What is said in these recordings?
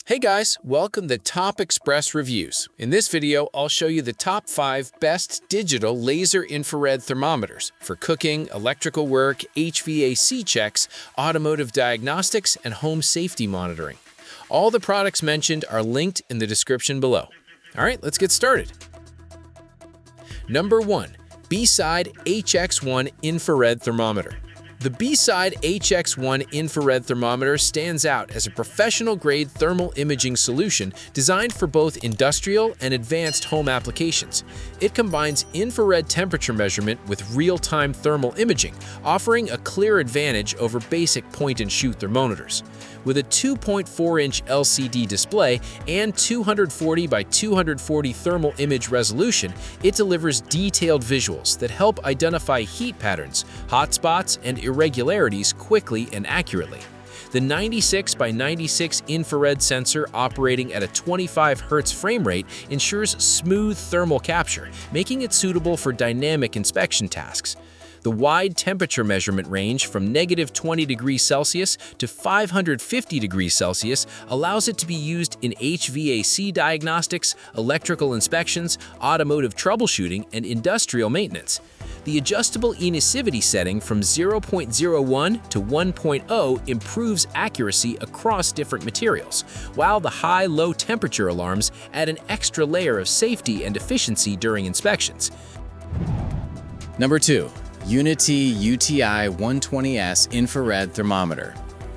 Hey guys, welcome to Top Express Reviews. In this video, I'll show you the top 5 best digital laser infrared thermometers for cooking, electrical work, HVAC checks, automotive diagnostics, and home safety monitoring. All the products mentioned are linked in the description below. All right, let's get started. Number 1. BSIDE HX1 Infrared Thermometer. The BSIDE HX1 Infrared Thermometer stands out as a professional-grade thermal imaging solution designed for both industrial and advanced home applications. It combines infrared temperature measurement with real-time thermal imaging, offering a clear advantage over basic point-and-shoot thermometers. With a 2.4-inch LCD display and 240 by 240 thermal image resolution, it delivers detailed visuals that help identify heat patterns, hotspots, and irregularities quickly and accurately. The 96 by 96 infrared sensor operating at a 25 Hz frame rate ensures smooth thermal capture, making it suitable for dynamic inspection tasks. The wide temperature measurement range from -20 degrees Celsius to 550 degrees Celsius allows it to be used in HVAC diagnostics, electrical inspections, automotive troubleshooting, and industrial maintenance. The adjustable emissivity setting from 0.01 to 1.0 improves accuracy across different materials, while the high-low temperature alarms add an extra layer of safety and efficiency during inspections. Number 2. UNI-T UTI120S Infrared Thermometer.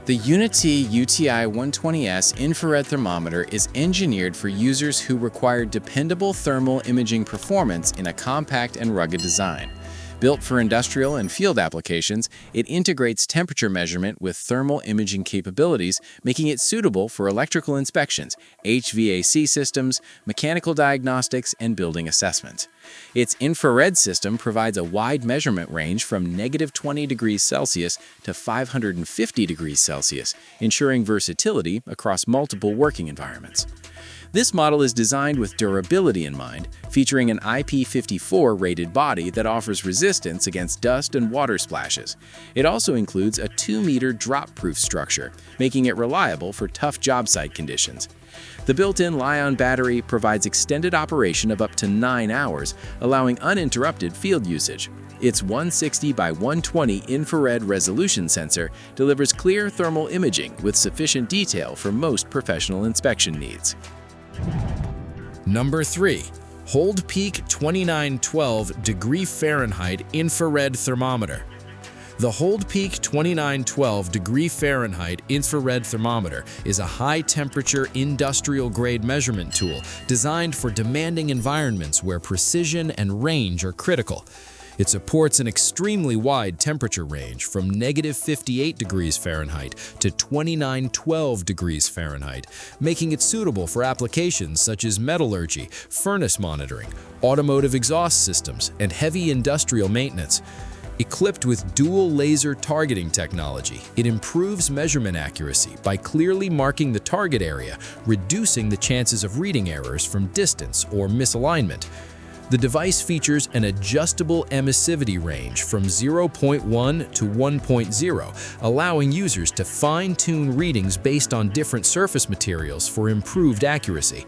The UNI-T UTI120S Infrared Thermometer is engineered for users who require dependable thermal imaging performance in a compact and rugged design. Built for industrial and field applications, it integrates temperature measurement with thermal imaging capabilities, making it suitable for electrical inspections, HVAC systems, mechanical diagnostics, and building assessment. Its infrared system provides a wide measurement range from -20 degrees Celsius to 550 degrees Celsius, ensuring versatility across multiple working environments. This model is designed with durability in mind, featuring an IP54 rated body that offers resistance against dust and water splashes. It also includes a 2-meter drop-proof structure, making it reliable for tough job site conditions. The built-in Li-ion battery provides extended operation of up to 9 hours, allowing uninterrupted field usage. Its 160 by 120 infrared resolution sensor delivers clear thermal imaging with sufficient detail for most professional inspection needs. Number 3. HOLDPEAK 2912 degree Fahrenheit Infrared Thermometer. The HOLDPEAK 2912 degree Fahrenheit infrared thermometer is a high-temperature industrial-grade measurement tool designed for demanding environments where precision and range are critical. It supports an extremely wide temperature range from -58 degrees Fahrenheit to 2912 degrees Fahrenheit, making it suitable for applications such as metallurgy, furnace monitoring, automotive exhaust systems, and heavy industrial maintenance. Equipped with dual laser targeting technology, it improves measurement accuracy by clearly marking the target area, reducing the chances of reading errors from distance or misalignment. The device features an adjustable emissivity range from 0.1 to 1.0, allowing users to fine-tune readings based on different surface materials for improved accuracy.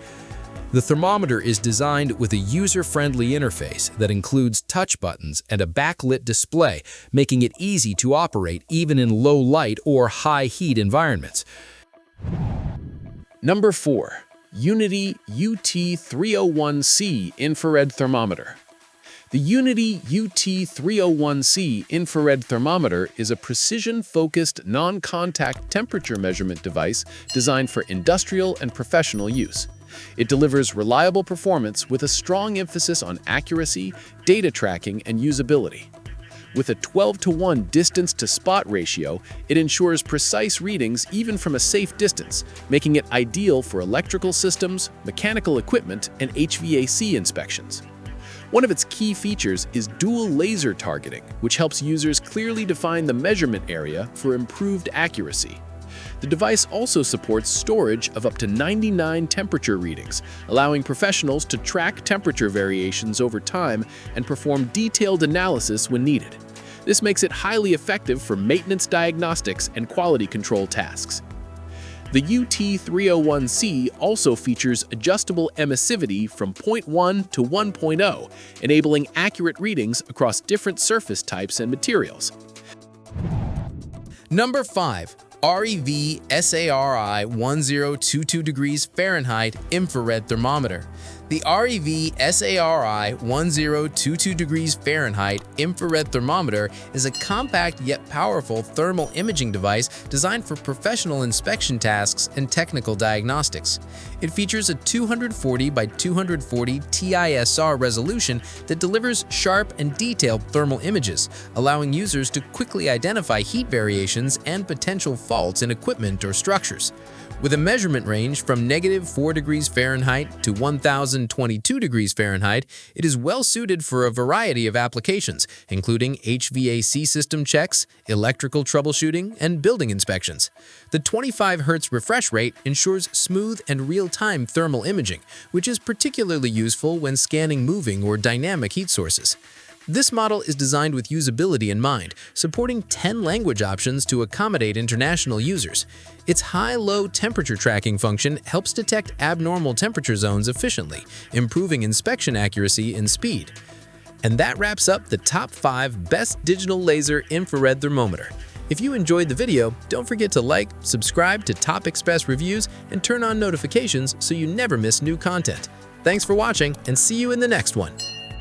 The thermometer is designed with a user-friendly interface that includes touch buttons and a backlit display, making it easy to operate even in low-light or high-heat environments. Number 4. UNI-T UT301C Infrared Thermometer. The UNI-T UT301C Infrared Thermometer is a precision-focused, non-contact temperature measurement device designed for industrial and professional use. It delivers reliable performance with a strong emphasis on accuracy, data tracking, and usability. With a 12-to-1 distance-to-spot ratio, it ensures precise readings even from a safe distance, making it ideal for electrical systems, mechanical equipment, and HVAC inspections. One of its key features is dual laser targeting, which helps users clearly define the measurement area for improved accuracy. The device also supports storage of up to 99 temperature readings, allowing professionals to track temperature variations over time and perform detailed analysis when needed. This makes it highly effective for maintenance diagnostics and quality control tasks. The UT301C also features adjustable emissivity from 0.1 to 1.0, enabling accurate readings across different surface types and materials. Number 5. REVASRI 1022 degrees Fahrenheit Infrared Thermometer. The REVASRI 1022 degrees Fahrenheit Infrared Thermometer is a compact yet powerful thermal imaging device designed for professional inspection tasks and technical diagnostics. It features a 240 by 240 TISR resolution that delivers sharp and detailed thermal images, allowing users to quickly identify heat variations and potential faults in equipment or structures. With a measurement range from -4 degrees Fahrenheit to 1022 degrees Fahrenheit, it is well suited for a variety of applications, including HVAC system checks, electrical troubleshooting, and building inspections. The 25 Hz refresh rate ensures smooth and real-time thermal imaging, which is particularly useful when scanning moving or dynamic heat sources. This model is designed with usability in mind, supporting 10 language options to accommodate international users. Its high-low temperature tracking function helps detect abnormal temperature zones efficiently, improving inspection accuracy and speed. And that wraps up the top 5 best digital laser infrared thermometer. If you enjoyed the video, don't forget to like, subscribe to Top Express Reviews, and turn on notifications so you never miss new content. Thanks for watching, and see you in the next one.